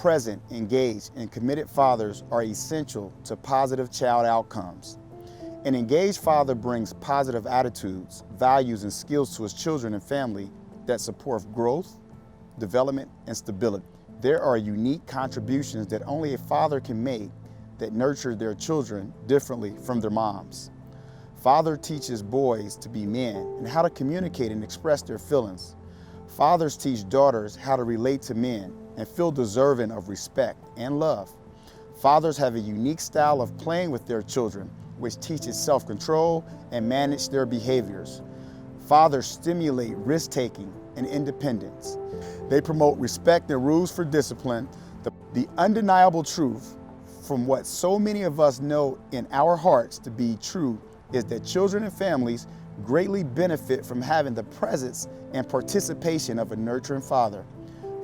present, engaged, and committed fathers are essential to positive child outcomes. An engaged father brings positive attitudes, values, and skills to his children and family that support growth, development, and stability. There are unique contributions that only a father can make that nurture their children differently from their moms. Father teaches boys to be men and how to communicate and express their feelings. Fathers teach daughters how to relate to men and feel deserving of respect and love. Fathers have a unique style of playing with their children, which teaches self-control and manage their behaviors. Fathers stimulate risk-taking and independence. They promote respect and rules for discipline. The undeniable truth from what so many of us know in our hearts to be true is that children and families greatly benefit from having the presence and participation of a nurturing father.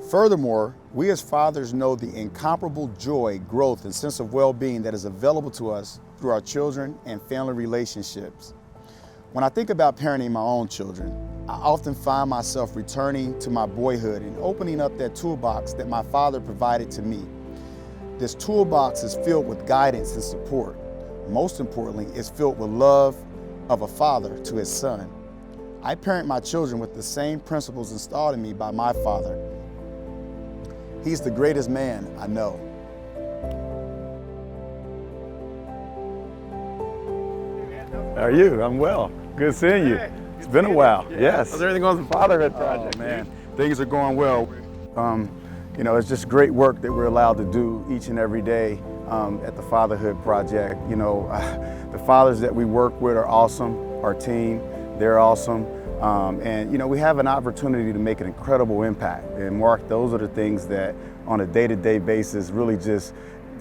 Furthermore, we as fathers know the incomparable joy, growth, and sense of well-being that is available to us through our children and family relationships. When I think about parenting my own children, I often find myself returning to my boyhood and opening up that toolbox that my father provided to me. This toolbox is filled with guidance and support. Most importantly, it's filled with love of a father to his son. I parent my children with the same principles installed in me by my father. He's the greatest man I know. How are you? I'm well. Good seeing you. It's been a while. Yes. How's everything going with the Fatherhood project? Oh, man, things are going well. You know, it's just great work that we're allowed to do each and every day at the Fatherhood project. You know, the fathers that we work with are awesome. Our team, they're awesome. And you know, we have an opportunity to make an incredible impact. And Mark, those are the things that on a day-to-day basis really just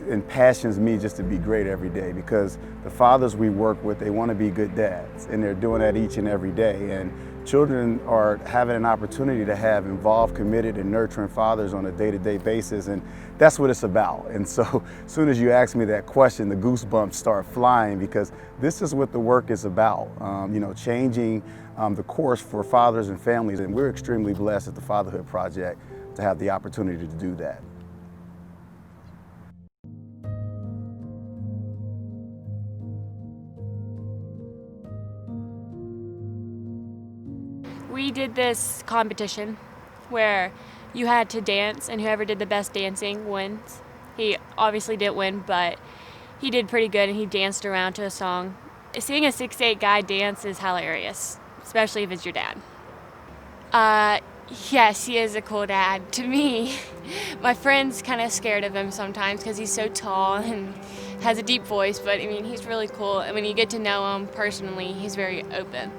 impassions me just to be great every day, because the fathers we work with, they want to be good dads, and they're doing that each and every day. And children are having an opportunity to have involved, committed, and nurturing fathers on a day-to-day basis, and that's what it's about. And so as soon as you ask me that question, the goosebumps start flying, because this is what the work is about, you know, changing the course for fathers and families. And we're extremely blessed at the Fatherhood Project to have the opportunity to do that. We did this competition where you had to dance, and whoever did the best dancing wins. He obviously didn't win, but he did pretty good, and he danced around to a song. Seeing a 6'8" guy dance is hilarious, especially if it's your dad. Yes, he is a cool dad to me. My friend's kind of scared of him sometimes because he's so tall and has a deep voice, but I mean, he's really cool. And when you get to know him personally, he's very open.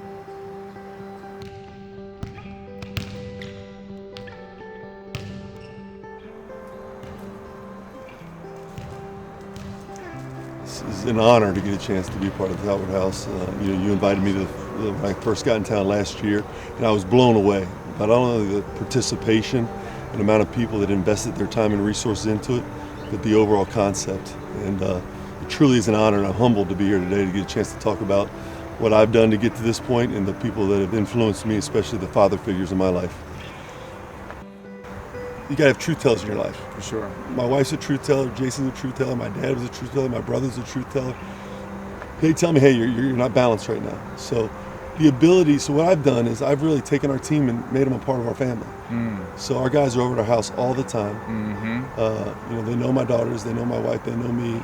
It's an honor to get a chance to be a part of the Talbert House. You know, you invited me to when I first got in town last year, and I was blown away by not only the participation and amount of people that invested their time and resources into it, but the overall concept. And it truly is an honor, and I'm humbled to be here today to get a chance to talk about what I've done to get to this point and the people that have influenced me, especially the father figures in my life. You gotta have truth tellers in your life. For sure. My wife's a truth teller, Jason's a truth teller, my dad was a truth teller, my brother's a truth teller. They tell me, hey, you're not balanced right now. So the ability, so what I've done is I've really taken our team and made them a part of our family. So our guys are over at our house all the time. You know, they know my daughters, they know my wife, they know me.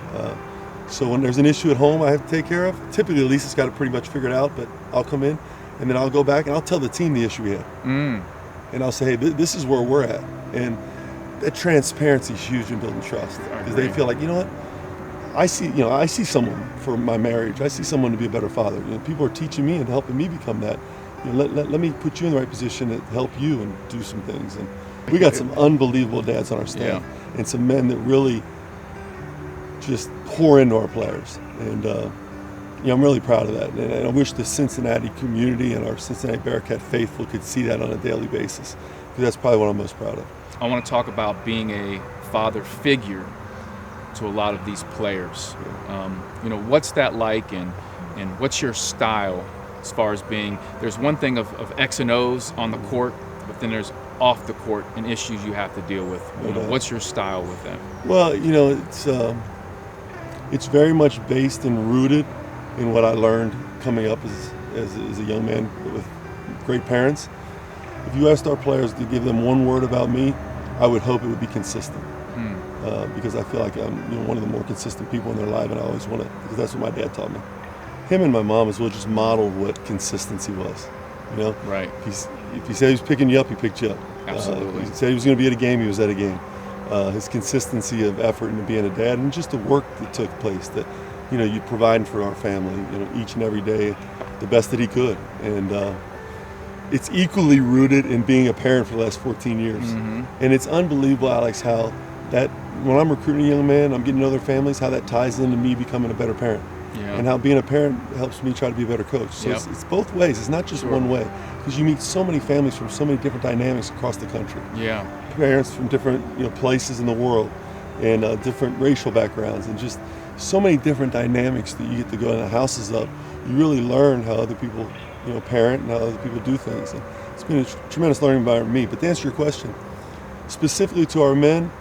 So when there's an issue at home I have to take care of, typically Lisa's got it pretty much figured out, but I'll come in and then I'll go back and I'll tell the team the issue we had. And I'll say, hey, this is where we're at. And that transparency is huge in building trust, because they feel like, you know what, I see someone for my marriage. I see someone to be a better father. You know, people are teaching me and helping me become that. You know, let me put you in the right position to help you and do some things. And we got some unbelievable dads on our staff, and some men that really just pour into our players. And you know, I'm really proud of that. And I wish the Cincinnati community and our Cincinnati Bearcat faithful could see that on a daily basis, because that's probably what I'm most proud of. I want to talk about being a father figure to a lot of these players. You know, what's that like, and what's your style as far as being, there's one thing of X and O's on the court, but then there's off the court and issues you have to deal with? What's your style with them? Well, it's very much based and rooted in what I learned coming up as a young man with great parents. If you asked our players to give them one word about me, I would hope it would be consistent. Because I feel like I'm one of the more consistent people in their life, and I always want to, because that's what my dad taught me. Him and my mom as well just modeled what consistency was. Right. If he said he was picking you up, he picked you up. Absolutely. If he said he was going to be at a game, he was at a game. His consistency of effort into being a dad, and just the work that took place, that you providing for our family, each and every day, the best that he could, and it's equally rooted in being a parent for the last 14 years. And it's unbelievable, Alex, how that when I'm recruiting a young man, I'm getting to know their families, how that ties into me becoming a better parent. And how being a parent helps me try to be a better coach. So it's both ways. It's not just one way, because you meet so many families from so many different dynamics across the country. Parents from different places in the world, and different racial backgrounds, and just so many different dynamics that you get to go in the houses of. You really learn how other people parent and how other people do things. And it's been a tremendous learning environment for me. But to answer your question, specifically to our men,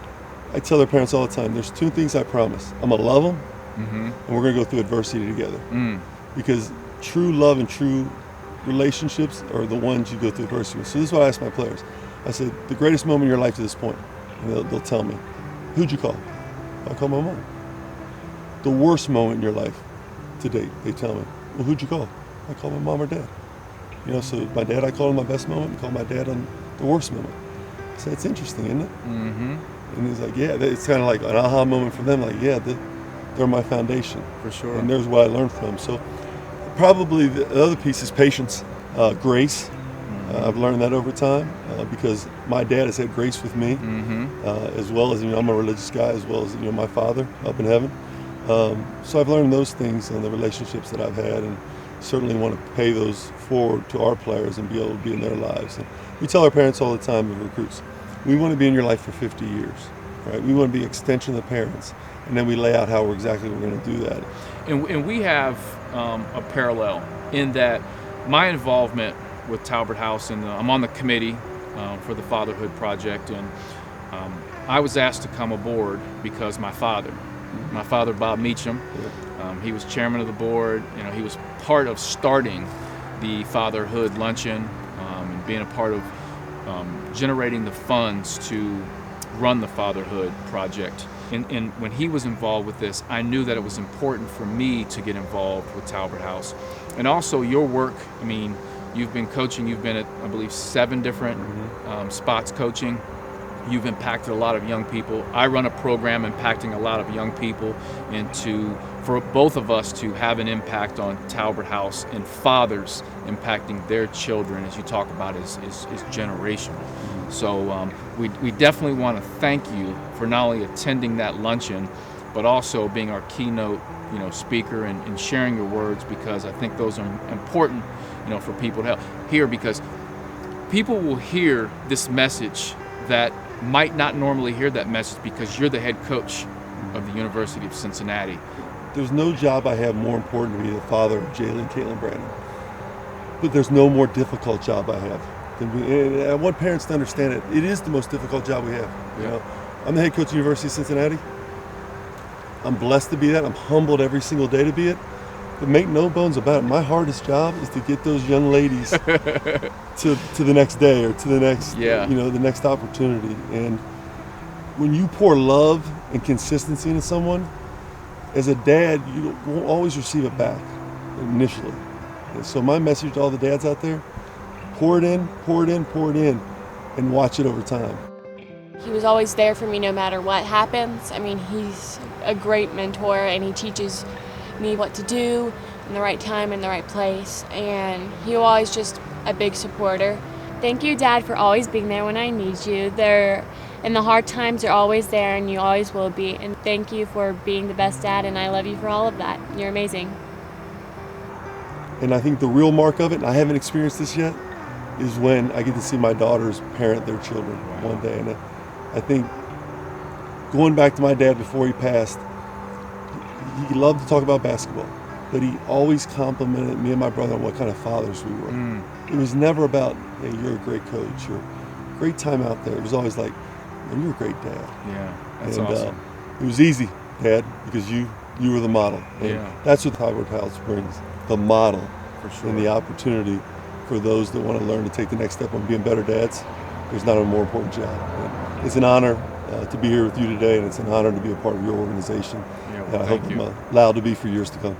I tell their parents all the time, there's two things I promise. I'm going to love them, and we're going to go through adversity together. Because true love and true relationships are the ones you go through adversity with. So this is what I ask my players. I said, the greatest moment in your life to this point, and they'll tell me, who'd you call? I call my mom. The worst moment in your life to date, they tell me, well, who'd you call? I call my mom or dad. So my dad, I call on my best moment, and call my dad on the worst moment. I said, it's interesting, isn't it? And he's like, yeah, it's kind of like an aha moment for them. Like, yeah, they're my foundation. For sure. And there's what I learned from. So probably the other piece is patience, grace. I've learned that over time because my dad has had grace with me, as well as, I'm a religious guy, as well as, my father up in heaven. So I've learned those things in the relationships that I've had, and certainly want to pay those forward to our players and be able to be in their lives. And we tell our parents all the time as recruits, we want to be in your life for 50 years, right? We want to be an extension of the parents, and then we lay out how we're going to do that. And we have a parallel in that my involvement with Talbert House, and I'm on the committee for the Fatherhood Project, and I was asked to come aboard because my father, Bob Meacham, he was chairman of the board. He was part of starting the Fatherhood Luncheon, and being a part of generating the funds to run the Fatherhood Project. And when he was involved with this, I knew that it was important for me to get involved with Talbert House. And also your work, you've been coaching, you've been at, I believe, 7 different spots coaching. You've impacted a lot of young people. I run a program impacting a lot of young people, and for both of us to have an impact on Talbert House and fathers impacting their children, as you talk about, is generational. So we definitely want to thank you for not only attending that luncheon, but also being our keynote speaker and sharing your words, because I think those are important for people to hear, because people will hear this message that might not normally hear that message because you're the head coach of the University of Cincinnati. There's no job I have more important to be the father of Jalen, Caitlin, Brandon. But there's no more difficult job I have. And I want parents to understand it. It is the most difficult job we have. I'm the head coach of the University of Cincinnati. I'm blessed to be that. I'm humbled every single day to be it. But make no bones about it, my hardest job is to get those young ladies to the next day, or to the next, the next opportunity. And when you pour love and consistency into someone, as a dad, you won't always receive it back initially. And so my message to all the dads out there, pour it in, pour it in, pour it in, and watch it over time. He was always there for me no matter what happens. He's a great mentor, and he teaches me what to do in the right time, in the right place, and he was always just a big supporter. Thank you, Dad, for always being there when I need you. In the hard times, you're always there, and you always will be. And thank you for being the best dad, and I love you for all of that. You're amazing. And I think the real mark of it, and I haven't experienced this yet, is when I get to see my daughters parent their children one day. And I think going back to my dad before he passed, he loved to talk about basketball, but he always complimented me and my brother on what kind of fathers we were. It was never about, hey, you're a great coach, or great time out there. It was always like, man, you're a great dad. Yeah, that's And awesome. it was easy, Dad, because you were the model. And Yeah. that's what Talbert House brings, the model For sure. and the opportunity for those that want to learn to take the next step on being better dads. There's not a more important job. And it's an honor to be here with you today, and it's an honor to be a part of your organization. Yeah, well, And I hope thank you. I'm allowed to be for years to come.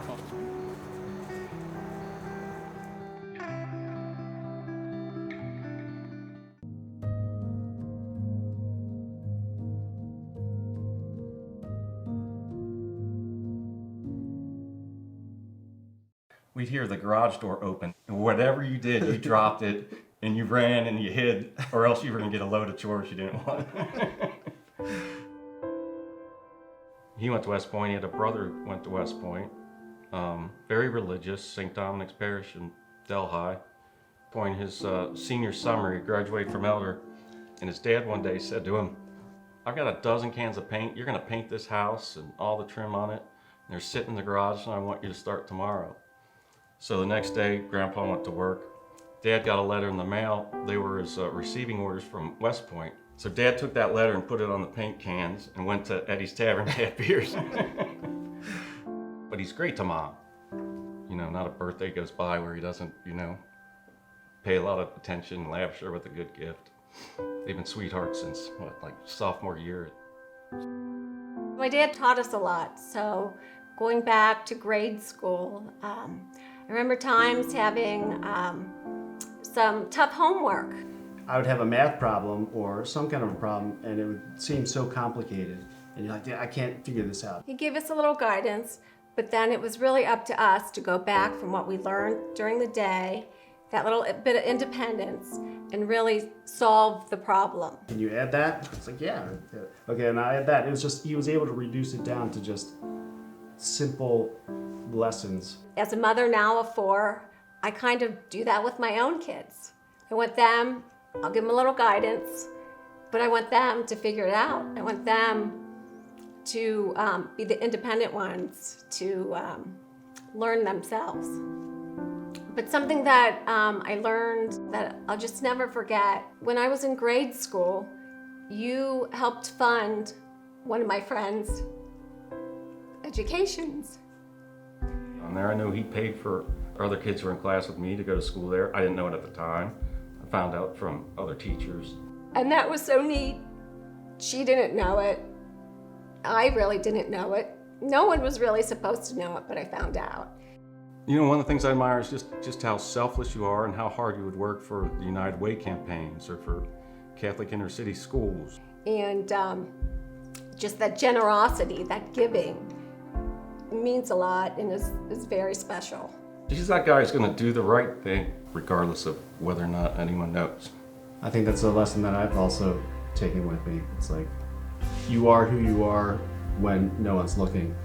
We'd hear the garage door open, and whatever you did, you dropped it, and you ran and you hid, or else you were gonna get a load of chores you didn't want. He went to West Point. He had a brother who went to West Point. Very religious, St. Dominic's Parish in Delhi. Point his senior summer, he graduated from Elder, and his dad one day said to him, "I've got a dozen cans of paint. You're gonna paint this house and all the trim on it. And they're sitting in the garage, and I want you to start tomorrow." So the next day, Grandpa went to work. Dad got a letter in the mail. They were his receiving orders from West Point. So Dad took that letter and put it on the paint cans and went to Eddie's Tavern to have beers. But he's great to Mom. You know, not a birthday goes by where he doesn't, you know, pay a lot of attention and lavish her with a good gift. They've been sweethearts since, what, like sophomore year. My dad taught us a lot, so going back to grade school, I remember times having some tough homework. I would have a math problem or some kind of a problem, and it would seem so complicated. And you're like, I can't figure this out. He gave us a little guidance, but then it was really up to us to go back from what we learned during the day, that little bit of independence, and really solve the problem. Can you add that? It's like, yeah. Okay, and I add that. It was just, he was able to reduce it down to just simple lessons. As a mother now of 4, I kind of do that with my own kids. I want them, I'll give them a little guidance, but I want them to figure it out. I want them to be the independent ones, to learn themselves. But something that I learned that I'll just never forget, when I was in grade school, you helped fund one of my friends' educations. On there, I know he paid for other kids who were in class with me to go to school there. I didn't know it at the time. I found out from other teachers. And that was so neat. She didn't know it. I really didn't know it. No one was really supposed to know it, but I found out. You know, one of the things I admire is just how selfless you are and how hard you would work for the United Way campaigns or for Catholic inner city schools. And just that generosity, that giving, means a lot and is very special. He's that guy who's going to do the right thing regardless of whether or not anyone knows. I think that's a lesson that I've also taken with me. It's like, you are who you are when no one's looking.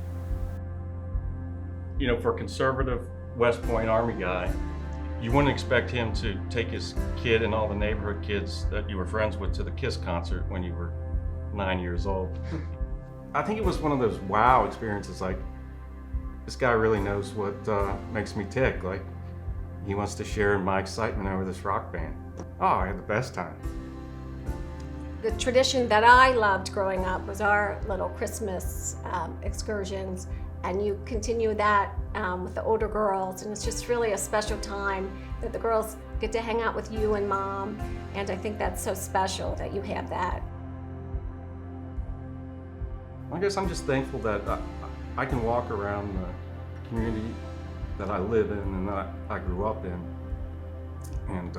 You know, for a conservative West Point Army guy, you wouldn't expect him to take his kid and all the neighborhood kids that you were friends with to the KISS concert when you were 9 years old. I think it was one of those wow experiences, like, this guy really knows what makes me tick. Like, he wants to share in my excitement over this rock band. Oh, I had the best time. The tradition that I loved growing up was our little Christmas excursions, and you continue that with the older girls, and it's just really a special time that the girls get to hang out with you and Mom, and I think that's so special that you have that. I guess I'm just thankful that I can walk around the community that I live in and that I grew up in and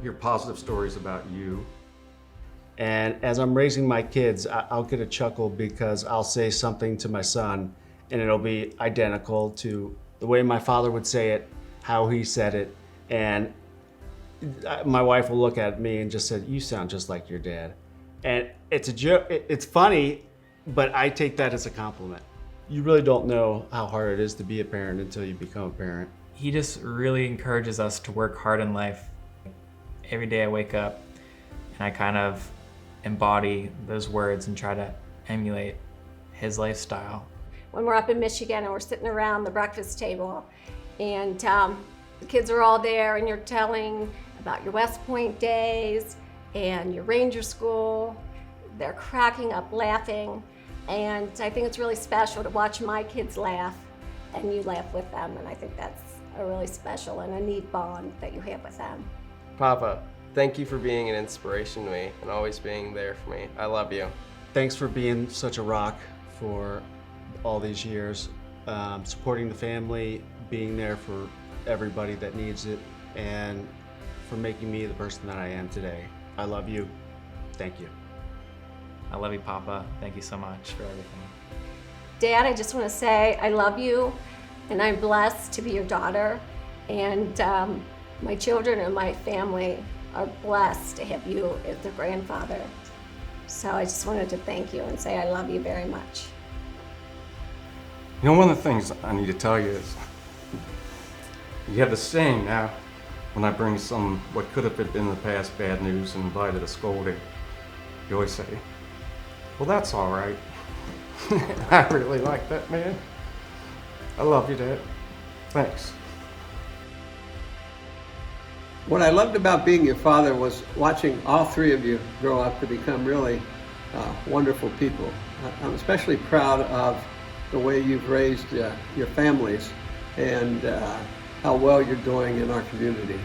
hear positive stories about you. And as I'm raising my kids, I'll get a chuckle because I'll say something to my son and it'll be identical to the way my father would say it, how he said it, and my wife will look at me and just say, "You sound just like your dad." And it's a joke, it's funny, but I take that as a compliment. You really don't know how hard it is to be a parent until you become a parent. He just really encourages us to work hard in life. Every day I wake up and I kind of embody those words and try to emulate his lifestyle. When we're up in Michigan and we're sitting around the breakfast table and the kids are all there and you're telling about your West Point days, and your ranger school. They're cracking up laughing, and I think it's really special to watch my kids laugh and you laugh with them, and I think that's a really special and a neat bond that you have with them. Papa, thank you for being an inspiration to me and always being there for me. I love you. Thanks for being such a rock for all these years, supporting the family, being there for everybody that needs it, and for making me the person that I am today. I love you. Thank you. I love you, Papa. Thank you so much for everything. Dad, I just want to say I love you, and I'm blessed to be your daughter, and my children and my family are blessed to have you as their grandfather. So I just wanted to thank you and say I love you very much. You know, one of the things I need to tell you is, you have the saying now, when I bring some what could have been in the past bad news and invited a scolding, you always say, well, that's all right. I really like that, man. I love you, Dad. Thanks. What I loved about being your father was watching all three of you grow up to become really wonderful people. I'm especially proud of the way you've raised your families and how well you're doing in our community.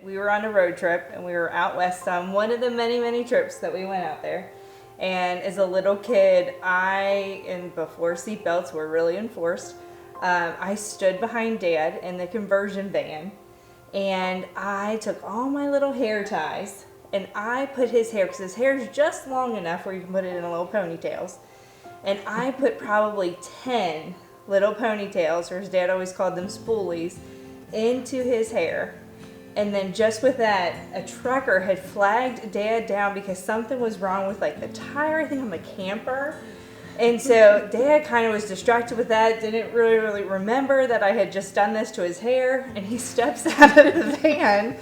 We were on a road trip and we were out west on one of the many trips that we went out there. And as a little kid, and before seatbelts were really enforced, I stood behind Dad in the conversion van and I took all my little hair ties and I put his hair, because his hair is just long enough where you can put it in a little ponytails. And I put probably 10 little ponytails, or his dad always called them spoolies, into his hair. And then just with that, a trucker had flagged Dad down because something was wrong with like the tire, I think, on the camper. And so Dad kind of was distracted with that, didn't really remember that I had just done this to his hair. And he steps out of the van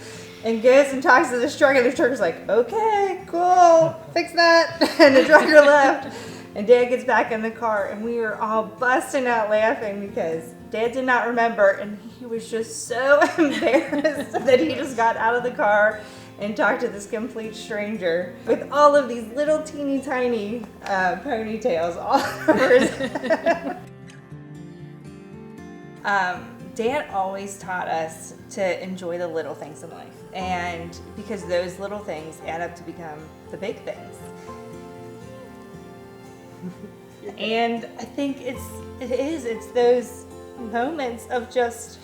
and goes and talks to this trucker. And the trucker's like, okay, cool, fix that. And the trucker left. And Dad gets back in the car and we were all busting out laughing because Dad did not remember, and he was just so embarrassed that he just got out of the car and talked to this complete stranger with all of these little teeny tiny ponytails all over his head. Dad always taught us to enjoy the little things in life, and because those little things add up to become the big things. And I think it's those moments of just,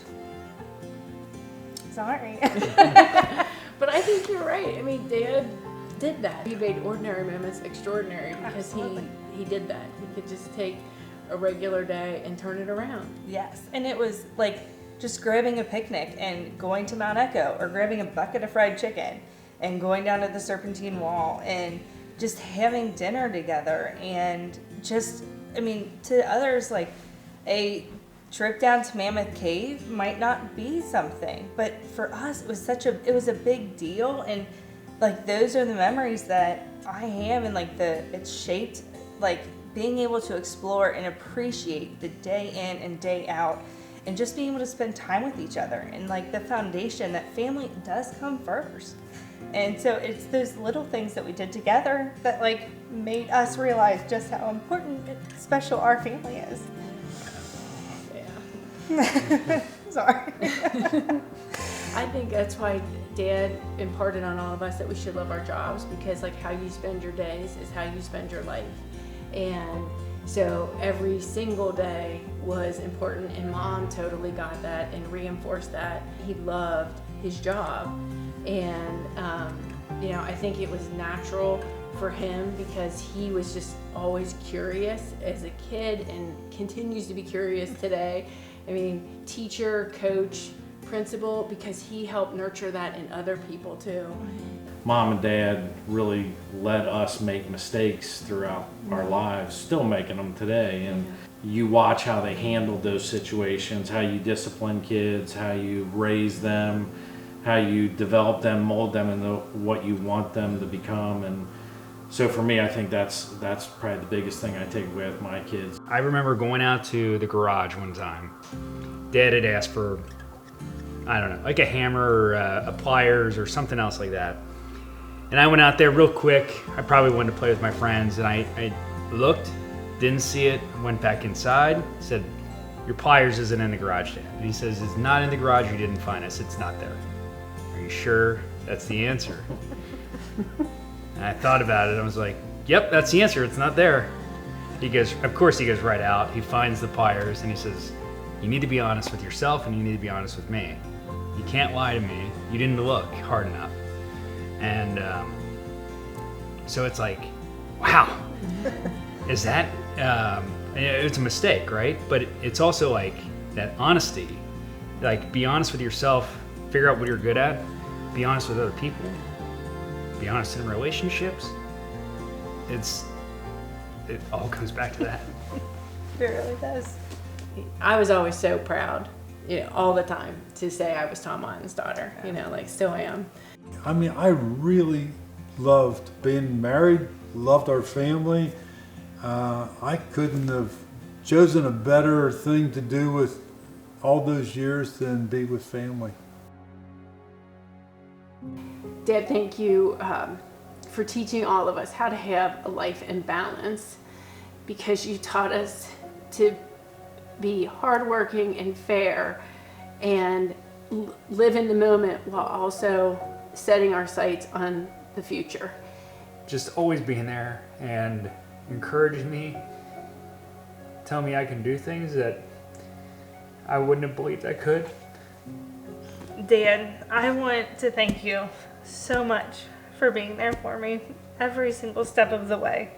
sorry. But I think you're right. I mean, Dad did that. He made ordinary moments extraordinary because he did that. He could just take a regular day and turn it around. Yes, and it was like just grabbing a picnic and going to Mount Echo, or grabbing a bucket of fried chicken and going down to the Serpentine Wall and just having dinner together. And just, I mean, to others, like a trip down to Mammoth Cave might not be something, but for us it was a big deal. And like those are the memories that I have, and like it's shaped, like being able to explore and appreciate the day in and day out, and just being able to spend time with each other, and like the foundation that family does come first. And so it's those little things that we did together that like made us realize just how important and special our family is. Yeah. Sorry. I think that's why Dad imparted on all of us that we should love our jobs, because like how you spend your days is how you spend your life. And so every single day was important, and Mom totally got that and reinforced that. He loved his job, and I think it was natural for him because he was just always curious as a kid and continues to be curious today. I mean, teacher, coach, principal, because he helped nurture that in other people too. Mom and Dad really let us make mistakes throughout our lives, still making them today. And you watch how they handled those situations, how you discipline kids, how you raise them, how you develop them, mold them into what you want them to become. And so for me, I think that's probably the biggest thing I take away with my kids. I remember going out to the garage one time. Dad had asked for, I don't know, like a hammer or a pliers or something else like that. And I went out there real quick. I probably wanted to play with my friends, and I looked, didn't see it, went back inside, said, "Your pliers isn't in the garage, Dad." And he says, "It's not in the garage, you didn't find it." I said, "It's not there." "Are you sure that's the answer?" And I thought about it. I was like, "Yep, that's the answer. It's not there." He goes, of course, he goes right out. He finds the pliers and he says, "You need to be honest with yourself and you need to be honest with me. You can't lie to me. You didn't look hard enough." And so it's like, wow, is that, it's a mistake, right? But it's also like that honesty, like be honest with yourself, figure out what you're good at, be honest with other people, be honest in relationships. It all comes back to that. It really does. I was always so proud, all the time to say I was Tom Martin's daughter, like still am. I mean, I really loved being married, loved our family. I couldn't have chosen a better thing to do with all those years than be with family. Dad, thank you for teaching all of us how to have a life in balance, because you taught us to be hardworking and fair and live in the moment while also setting our sights on the future. Just always being there and encouraging me, tell me I can do things that I wouldn't have believed I could. Dan, I want to thank you so much for being there for me every single step of the way.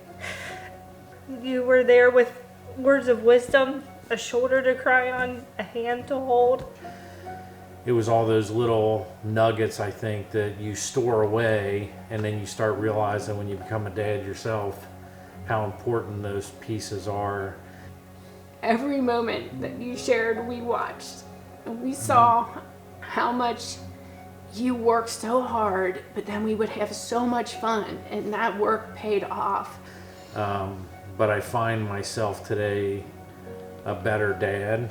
You were there with words of wisdom, a shoulder to cry on, a hand to hold. It was all those little nuggets, I think, that you store away, and then you start realizing when you become a dad yourself how important those pieces are. Every moment that you shared, we watched, and we saw how much you worked so hard, but then we would have so much fun, and that work paid off. But I find myself today a better dad,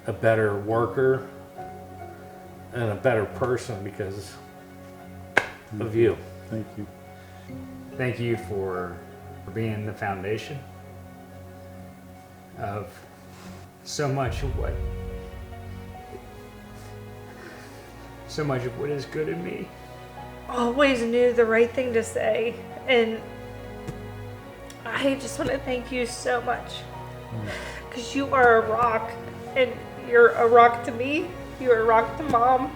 a better worker, and a better person because of you. Thank you. Thank you for being the foundation of so much of what is good in me. Always knew the right thing to say, and I just want to thank you so much, because you are a rock, and you're a rock to me, you're a rock to Mom,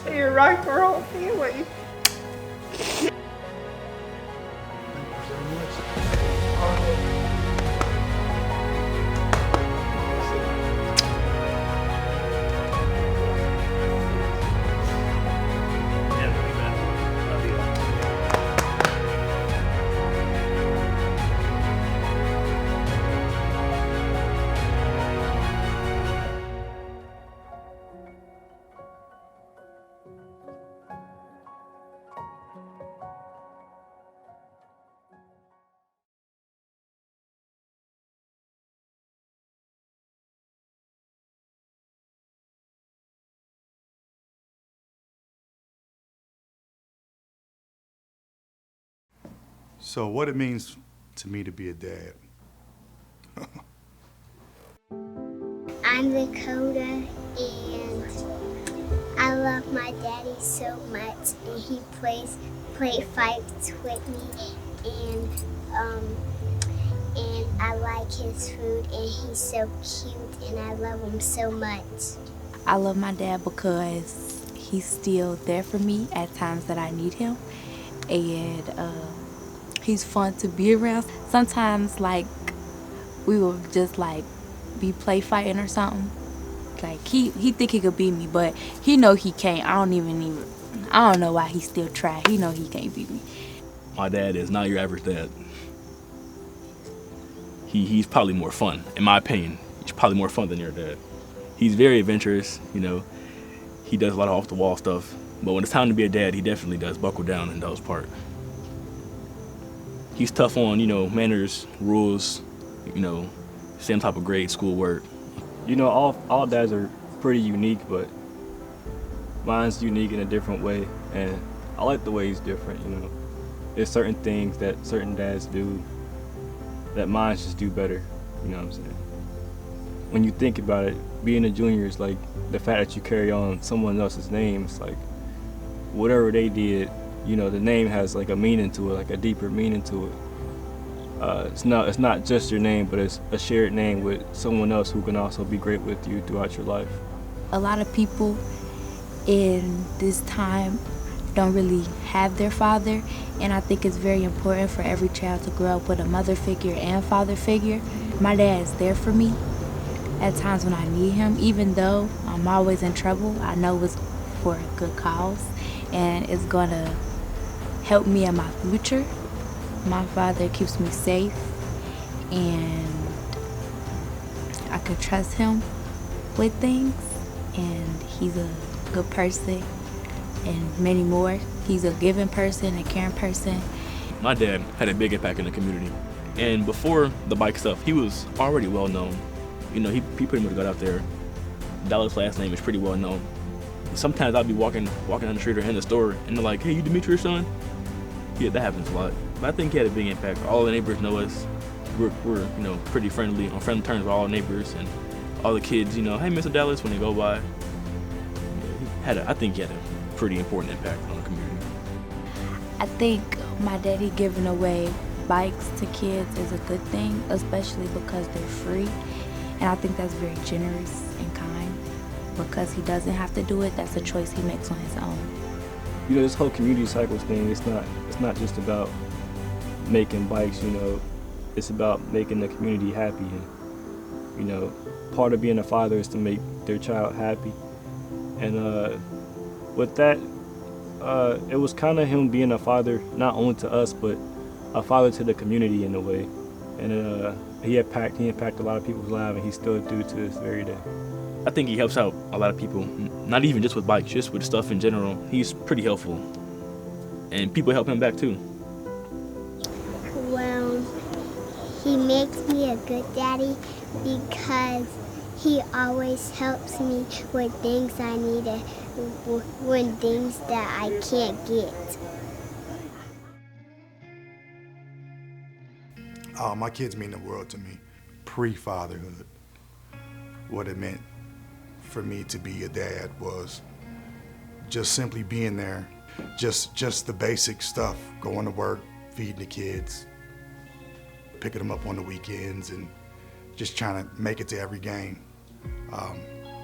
and you're a rock to our whole family. So what it means to me to be a dad. I'm Dakota, and I love my daddy so much, and he play fights with me, and I like his food, and he's so cute, and I love him so much. I love my dad because he's still there for me at times that I need him, and he's fun to be around. Sometimes, like, we will just, like, be play fighting or something. Like, he think he could beat me, but he know he can't. I don't know why he still try. He know he can't beat me. my dad is not your average dad. He's probably more fun, in my opinion. He's probably more fun than your dad. He's very adventurous, you know. He does a lot of off-the-wall stuff. But when it's time to be a dad, he definitely does buckle down and does part. He's tough on, you know, manners, rules, you know, same type of grade, schoolwork. You know, all dads are pretty unique, but mine's unique in a different way, and I like the way he's different, you know. There's certain things that certain dads do that mine just do better, you know what I'm saying? When you think about it, being a junior is like the fact that you carry on someone else's name. It's like whatever they did, you know, the name has like a meaning to it, like a deeper meaning to it. It's not just your name, but it's a shared name with someone else who can also be great with you throughout your life. A lot of people in this time don't really have their father, and I think it's very important for every child to grow up with a mother figure and father figure. My dad is there for me at times when I need him. Even though I'm always in trouble, I know it's for a good cause and it's gonna help me in my future. My father keeps me safe and I can trust him with things, and he's a good person and many more. He's a giving person, a caring person. My dad had a big impact in the community. And before the bike stuff, he was already well known. You know, he pretty much got out there. Dallas' last name is pretty well known. Sometimes I'll be walking down the street or in the store and they're like, "Hey, you Demetrius' son?" Yeah, that happens a lot. But I think he had a big impact. All the neighbors know us. We're you know, pretty friendly, on friendly terms with all the neighbors, and all the kids, you know, "Hey, Mr. Dallas," when they go by. I think he had a pretty important impact on the community. I think my daddy giving away bikes to kids is a good thing, especially because they're free. And I think that's very generous and kind because he doesn't have to do it. That's a choice he makes on his own. You know, this whole community cycles thing, it's not just about making bikes, you know, it's about making the community happy. And, you know, part of being a father is to make their child happy. And with that, it was kind of him being a father, not only to us, but a father to the community in a way. And he impacted a lot of people's lives, and he still do to this very day. I think he helps out a lot of people, not even just with bikes, just with stuff in general. He's pretty helpful. And people help him back too. Well, he makes me a good daddy because he always helps me with things I need and with things that I can't get. My kids mean the world to me. Pre-fatherhood, what it meant for me to be a dad was just simply being there, just the basic stuff, going to work, feeding the kids, picking them up on the weekends, and just trying to make it to every game.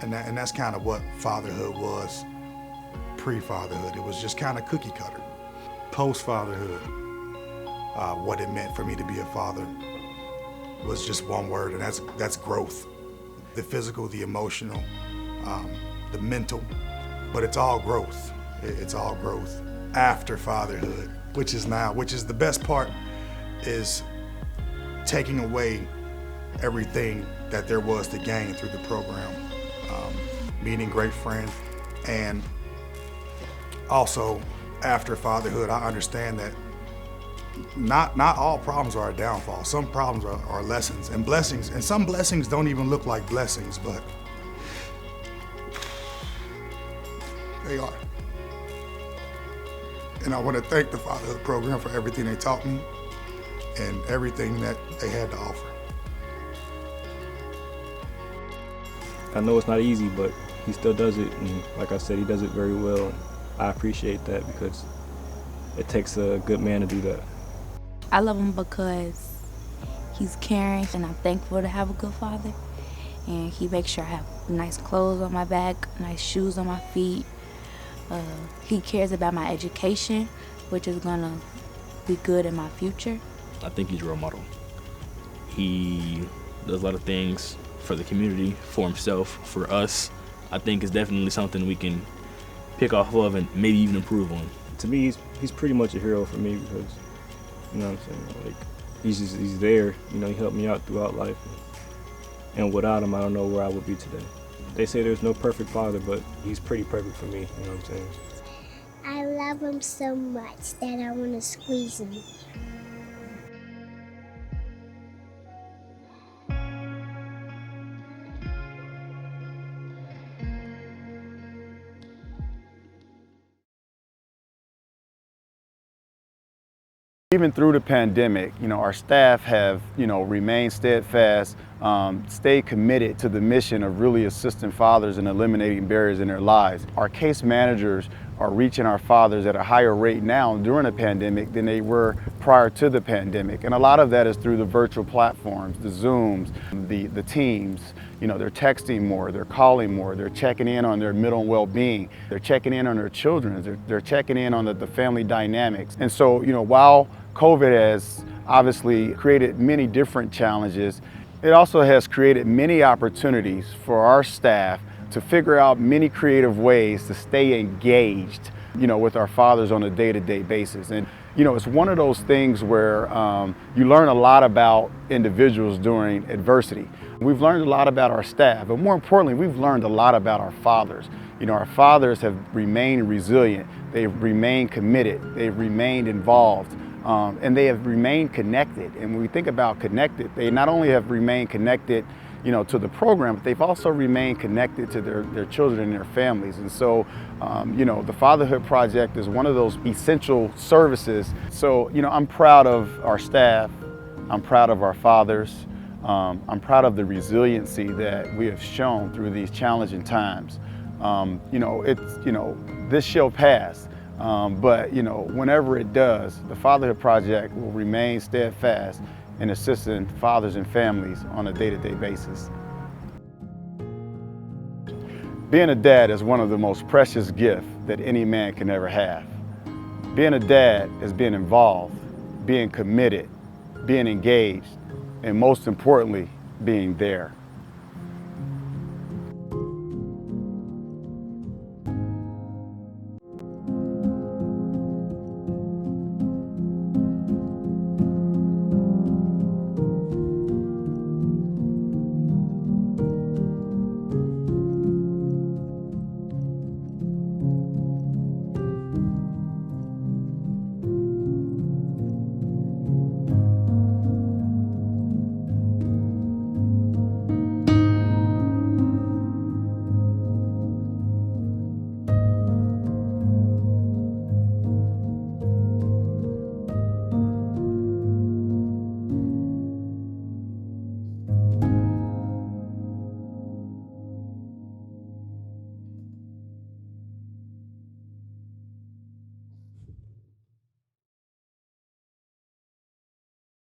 And that's kind of what fatherhood was pre-fatherhood. It was just kind of cookie cutter. Post-fatherhood, what it meant for me to be a father was just one word, and that's growth. The physical, the emotional, the mental, but it's all growth. It's all growth after fatherhood, which is the best part, is taking away everything that there was to gain through the program. Meeting great friends, and also after fatherhood, I understand that not all problems are a downfall. Some problems are lessons and blessings, and some blessings don't even look like blessings, but they are. And I want to thank the Fatherhood program for everything they taught me and everything that they had to offer. I know it's not easy, but he still does it, and like I said, he does it very well. I appreciate that because it takes a good man to do that. I love him because he's caring, and I'm thankful to have a good father. And he makes sure I have nice clothes on my back, nice shoes on my feet. He cares about my education, which is gonna be good in my future. I think he's a role model. He does a lot of things for the community, for himself, for us. I think it's definitely something we can pick off of and maybe even improve on. To me, he's pretty much a hero for me because You know what I'm saying? Like, he's there. You know, he helped me out throughout life. And without him, I don't know where I would be today. They say there's no perfect father, but he's pretty perfect for me. You know what I'm saying? I love him so much that I want to squeeze him. Even through the pandemic, you know, our staff have, you know, remained steadfast, stayed committed to the mission of really assisting fathers in eliminating barriers in their lives. Our case managers are reaching our fathers at a higher rate now during the pandemic than they were prior to the pandemic. And a lot of that is through the virtual platforms, the Zooms, the Teams. You know, they're texting more, they're calling more, they're checking in on their mental well-being, they're checking in on their children, they're checking in on the family dynamics. And so, you know, while COVID has obviously created many different challenges, it also has created many opportunities for our staff to figure out many creative ways to stay engaged, you know, with our fathers on a day-to-day basis. And, you know, it's one of those things where you learn a lot about individuals during adversity. We've learned a lot about our staff, but more importantly, we've learned a lot about our fathers. You know, our fathers have remained resilient, they've remained committed, they've remained involved. And they have remained connected. And when we think about connected, they not only have remained connected, you know, to the program, but they've also remained connected to their children and their families. And so, you know, the Fatherhood Project is one of those essential services. So, you know, I'm proud of our staff. I'm proud of our fathers. I'm proud of the resiliency that we have shown through these challenging times. You know, this shall pass. But, you know, whenever it does, the Fatherhood Project will remain steadfast in assisting fathers and families on a day-to-day basis. Being a dad is one of the most precious gifts that any man can ever have. Being a dad is being involved, being committed, being engaged, and most importantly, being there.